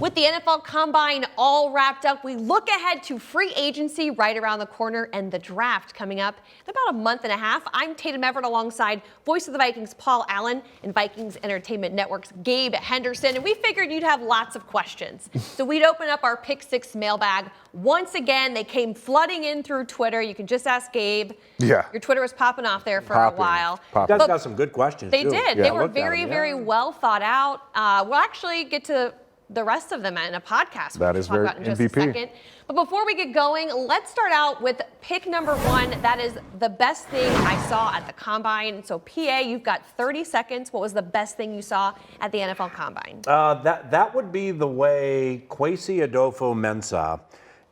With the NFL Combine all wrapped up, we look ahead to free agency right around the corner and the draft coming up in about a month and a half. I'm Tatum Everett alongside voice of the Vikings, Paul Allen, and Vikings Entertainment Network's Gabe Henderson. And we figured you'd have lots of questions. So we'd open up our Pick 6 mailbag. Once again, they came flooding in through Twitter. You can just ask Gabe. Yeah. Your Twitter was popping off there for a while. You guys got some good questions, They too. did. Yeah, they were very, very well thought out. We'll actually get to the rest of them in a podcast. That is very talk about in just a second. But before we get going, let's start out with pick number 1. That is the best thing I saw at the Combine. So, PA, you've got 30 seconds. What was the best thing you saw at the NFL Combine? That would be the way Kwesi Adolfo-Mensah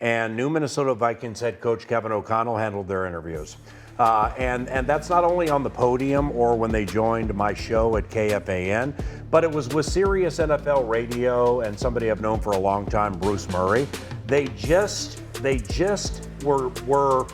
and new Minnesota Vikings head coach Kevin O'Connell handled their interviews. And that's not only on the podium or when they joined my show at KFAN, but it was with Sirius NFL Radio and somebody I've known for a long time, Bruce Murray. They just were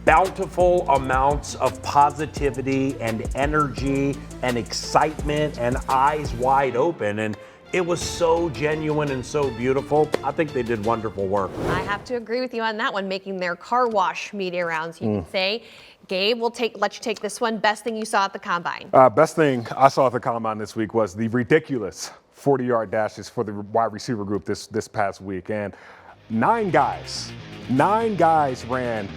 bountiful amounts of positivity and energy and excitement and eyes wide open. And it was so genuine and so beautiful. I think they did wonderful work. I have to agree with you on that one, making their car wash media rounds, you could say. Gabe, let you take this one. Best thing you saw at the Combine? Best thing I saw at the Combine this week was the ridiculous 40-yard dashes for the wide receiver group this past week. And 9 guys ran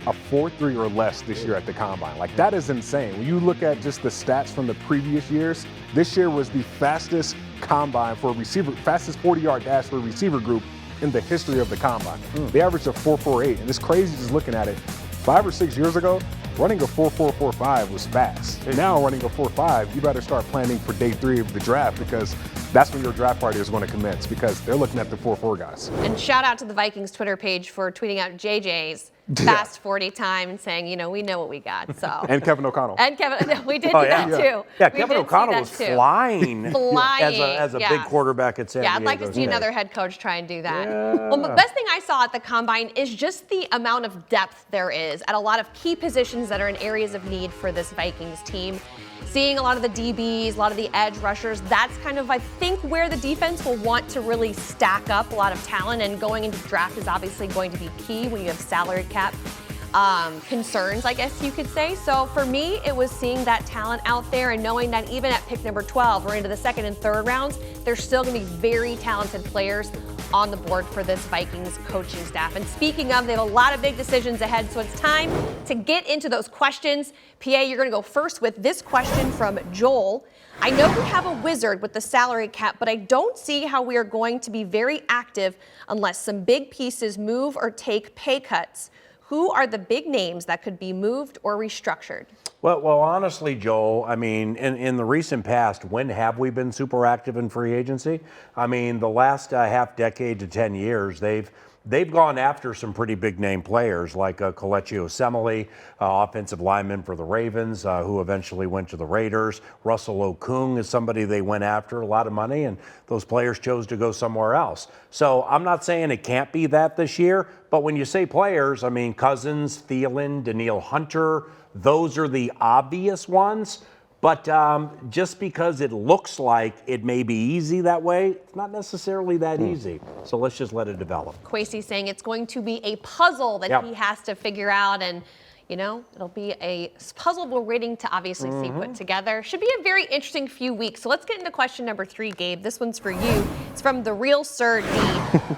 a 4.3 or less this year at the Combine. Like, that is insane. When you look at just the stats from the previous years, this year was the fastest Combine for a receiver, fastest 40-yard dash for a receiver group in the history of the Combine. They averaged a 4.48, and it's crazy just looking at it. 5 or 6 years ago, running a 4.445 was fast. Now running a 4.5, you better start planning for day 3 of the draft, because that's when your draft party is going to commence, because they're looking at the 4.4 guys. And shout out to the Vikings Twitter page for tweeting out JJ's fast 40 time and saying, we know what we got. So And Kevin O'Connell. And Kevin, we did that too. Yeah, Kevin O'Connell was flying as a big quarterback at San Diego. Yeah, I'd like to see another head coach try and do that. Well, the best thing I saw at the Combine is just the amount of depth there is at a lot of key positions that are in areas of need for this Vikings team. Seeing a lot of the DBs, a lot of the edge rushers, that's kind of, I think, where the defense will want to really stack up a lot of talent, and going into the draft is obviously going to be key when you have salary cap concerns, I guess you could say. So for me, it was seeing that talent out there and knowing that even at pick number 12 or into the 2nd and 3rd rounds, there's still going to be very talented players on the board for this Vikings coaching staff. And speaking of, they have a lot of big decisions ahead, so it's time to get into those questions. PA, you're going to go first with this question from Joel. I know we have a wizard with the salary cap, but I don't see how we are going to be very active unless some big pieces move or take pay cuts. Who are the big names that could be moved or restructured? Well, honestly, Joel, I mean, in the recent past, when have we been super active in free agency? I mean, the last half decade to 10 years, they've gone after some pretty big name players like Kelechi Osemele, offensive lineman for the Ravens, who eventually went to the Raiders. Russell Okung is somebody they went after, a lot of money, and those players chose to go somewhere else. So I'm not saying it can't be that this year, but when you say players, I mean Cousins, Thielen, Danielle Hunter, those are the obvious ones. But just because it looks like it may be easy that way, it's not necessarily that easy. So let's just let it develop. Kwesi saying it's going to be a puzzle that he has to figure out, and it'll be a puzzle we're waiting to obviously see put together. Should be a very interesting few weeks. So let's get into question number 3, Gabe. This one's for you. It's from the real Sir D.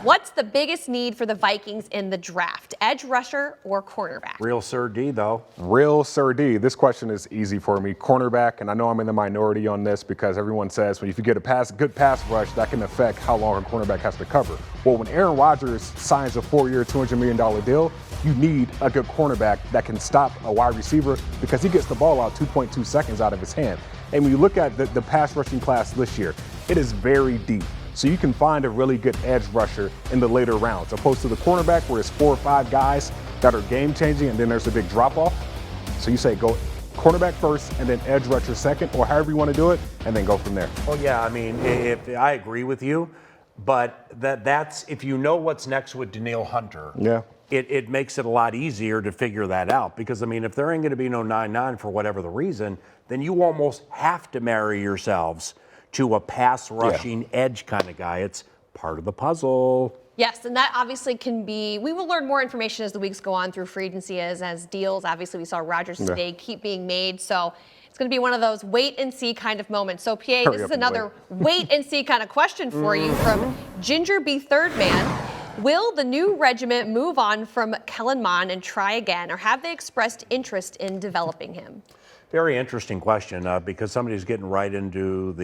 What's the biggest need for the Vikings in the draft? Edge rusher or cornerback? Real Sir D, though. Real Sir D. This question is easy for me. Cornerback, and I know I'm in the minority on this because everyone says, well, if you get a good pass rush, that can affect how long a cornerback has to cover. Well, when Aaron Rodgers signs a 4-year, $200 million deal, you need a good cornerback that can stop a wide receiver because he gets the ball out 2.2 seconds out of his hand. And when you look at the pass rushing class this year, it is very deep. So you can find a really good edge rusher in the later rounds, opposed to the cornerback where it's 4 or 5 guys that are game changing and then there's a big drop off. So you say go cornerback first and then edge rusher second, or however you want to do it, and then go from there. Well, yeah, I mean, if I agree with you, but that's if you know what's next with Danielle Hunter. Yeah. It makes it a lot easier to figure that out, because I mean, if there ain't going to be no 9-9 for whatever the reason, then you almost have to marry yourselves to a pass rushing edge kind of guy. It's part of the puzzle. Yes, and that obviously can be, we will learn more information as the weeks go on through free agency as deals. Obviously, we saw Rodgers today keep being made. So it's going to be one of those wait and see kind of moments. So, PA, this is another wait and see kind of question for you from Ginger B. Third Man. Will the new regiment move on from Kellen Mond and try again, or have they expressed interest in developing him? Very interesting question because somebody's getting right into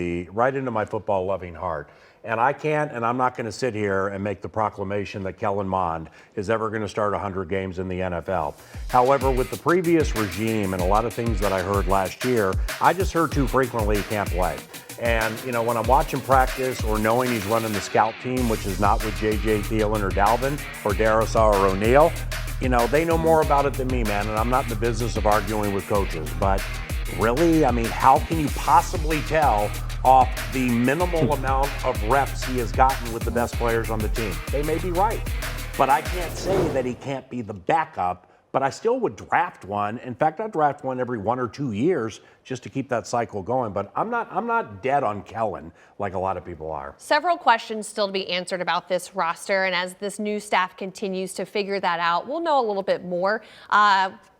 my football loving heart. And I can't, and I'm not going to sit here and make the proclamation that Kellen Mond is ever going to start 100 games in the NFL. However, with the previous regime and a lot of things that I heard last year, I just heard too frequently he can't play. And, when I'm watching practice or knowing he's running the scout team, which is not with J.J. Thielen or Dalvin or Darrisaw or O'Neal, they know more about it than me, man. And I'm not in the business of arguing with coaches. But really, how can you possibly tell off the minimal amount of reps he has gotten with the best players on the team? They may be right, but I can't say that he can't be the backup, but I still would draft one. In fact, I'd draft one every 1 or 2 years just to keep that cycle going. But I'm not dead on Kellen like a lot of people are. Several questions still to be answered about this roster, and as this new staff continues to figure that out, we'll know a little bit more.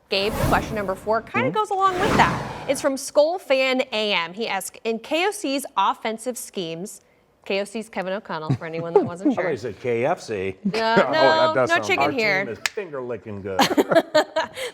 Gabe, question number 4 kind of goes along with that. It's from Skull Fan AM. He asks, in KOC's offensive schemes, KOC's Kevin O'Connell, for anyone that wasn't sure. I said KFC. No chicken here. Our team is finger licking good.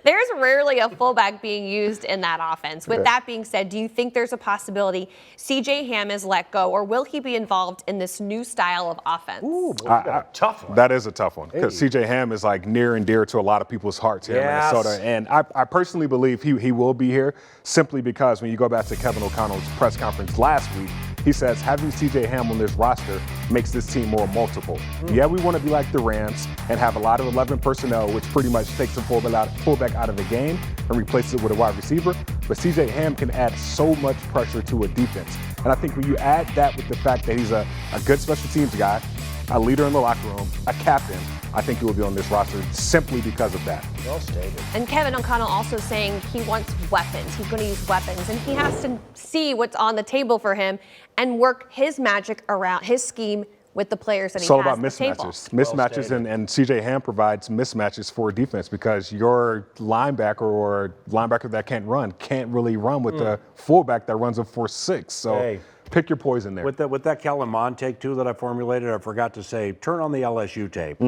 There's rarely a fullback being used in that offense. With that being said, do you think there's a possibility C.J. Ham is let go, or will he be involved in this new style of offense? Ooh, a tough one. That is a tough one because C.J. Ham is like near and dear to a lot of people's hearts here in Minnesota. And I personally believe he will be here simply because when you go back to Kevin O'Connell's press conference last week, he says having C.J. Ham on this roster makes this team more multiple. Yeah, we want to be like the Rams and have a lot of 11 personnel, which pretty much takes a fullback out of the game and replaces it with a wide receiver. But C.J. Ham can add so much pressure to a defense. And I think when you add that with the fact that he's a good special teams guy, a leader in the locker room, a captain, I think he will be on this roster simply because of that. Well stated. And Kevin O'Connell also saying he wants weapons. He's going to use weapons, and he has to see what's on the table for him and work his magic around his scheme with the players that he has. It's all about mismatches. Mismatches, and C.J. Ham provides mismatches for defense because your linebacker or linebacker that can't really run with the fullback that runs a 4.6. So pick your poison there. With that Kellen Mond take, too, that I formulated, I forgot to say, turn on the LSU tape.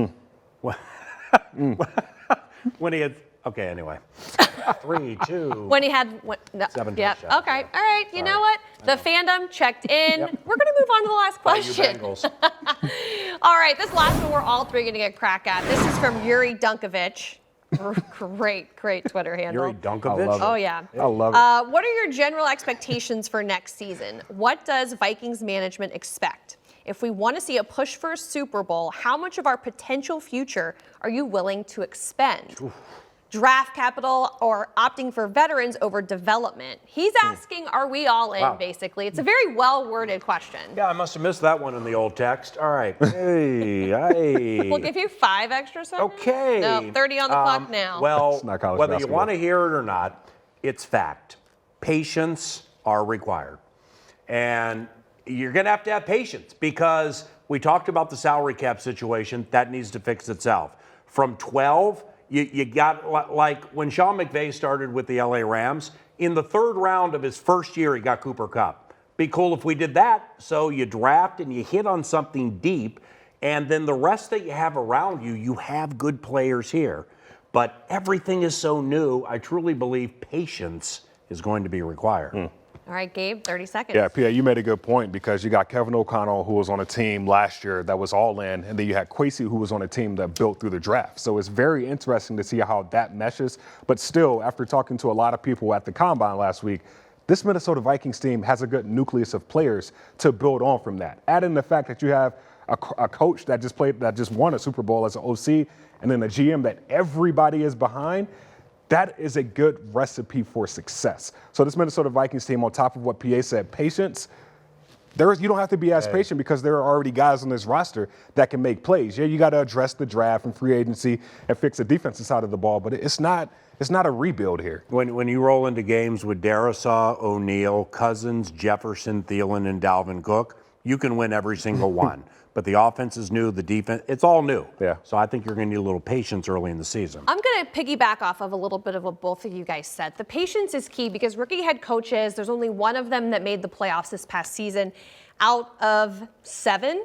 When he had, okay, anyway. 3, 2. When he had 7 yep. touchdowns. Okay. All right. You know what? The fandom checked in. We're going to move on to the last question. All right. This last one we're all three going to get a crack at. This is from Yuri Dunkovich. Great Twitter handle. Yuri Dunkovich? Oh, yeah. I love it. What are your general expectations for next season? What does Vikings management expect? If we want to see a push for a Super Bowl, how much of our potential future are you willing to expend? Draft capital or opting for veterans over development? He's asking, are we all in, basically? It's a very well-worded question. Yeah, I must have missed that one in the old text. All right. Hey. We'll give you 5 extra seconds. Okay. No, 30 on the clock now. Well, not college whether basketball. you want to hear it or not, it's fact. Patience are required. And you're going to have patience because we talked about the salary cap situation. That needs to fix itself. From 12, you got, like when Sean McVay started with the LA Rams, in the 3rd round of his first year, he got Cooper Kupp. Be cool if we did that. So you draft and you hit on something deep, and then the rest that you have around you, you have good players here. But everything is so new, I truly believe patience is going to be required. All right, Gabe, 30 seconds. Yeah, Pierre, you made a good point because you got Kevin O'Connell, who was on a team last year that was all in, and then you had Kwesi, who was on a team that built through the draft. So it's very interesting to see how that meshes. But still, after talking to a lot of people at the Combine last week, this Minnesota Vikings team has a good nucleus of players to build on from that. Add in the fact that you have a coach that just won a Super Bowl as an OC, and then a GM that everybody is behind. That is a good recipe for success. So this Minnesota Vikings team, on top of what PA said, patience, you don't have to be as patient because there are already guys on this roster that can make plays. Yeah, you got to address the draft and free agency and fix the defensive side of the ball, but it's not a rebuild here. When you roll into games with Darrisaw, O'Neal, Cousins, Jefferson, Thielen, and Dalvin Cook, you can win every single one. But the offense is new, the defense, it's all new. Yeah. So I think you're going to need a little patience early in the season. I'm going to piggyback off of a little bit of what both of you guys said. The patience is key because rookie head coaches, there's only one of them that made the playoffs this past season. Out of 7,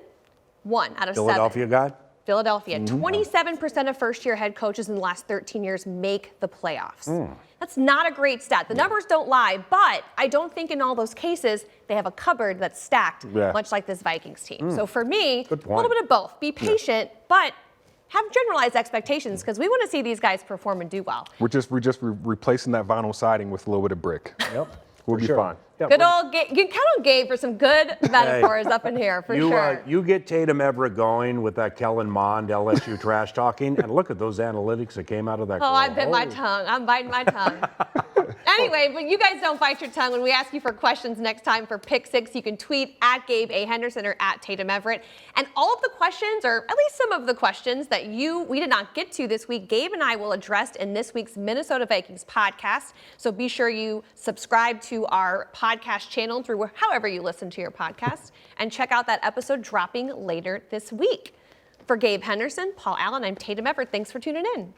1 out of 7. Philadelphia guy? Philadelphia. 27% of first-year head coaches in the last 13 years make the playoffs. That's not a great stat. The numbers don't lie, but I don't think in all those cases they have a cupboard that's stacked, much like this Vikings team. So for me, a little bit of both. Be patient, but have generalized expectations because we want to see these guys perform and do well. We're just replacing that vinyl siding with a little bit of brick. Yep. We'll be fine. Yeah, Good old Gabe. You can count on Gabe for some good metaphors up in here, for sure. You get Tatum Everett going with that Kellen Mond LSU trash talking, and look at those analytics that came out of that. Oh, I bit my tongue. I'm biting my tongue. Anyway, but you guys don't bite your tongue. When we ask you for questions next time for Pick 6, you can tweet at Gabe A. Henderson or at Tatum Everett. And all of the questions, or at least some of the questions that we did not get to this week, Gabe and I will address in this week's Minnesota Vikings podcast. So be sure you subscribe to our podcast channel through however you listen to your podcast and check out that episode dropping later this week. For Gabe Henderson, Paul Allen, I'm Tatum Everett. Thanks for tuning in.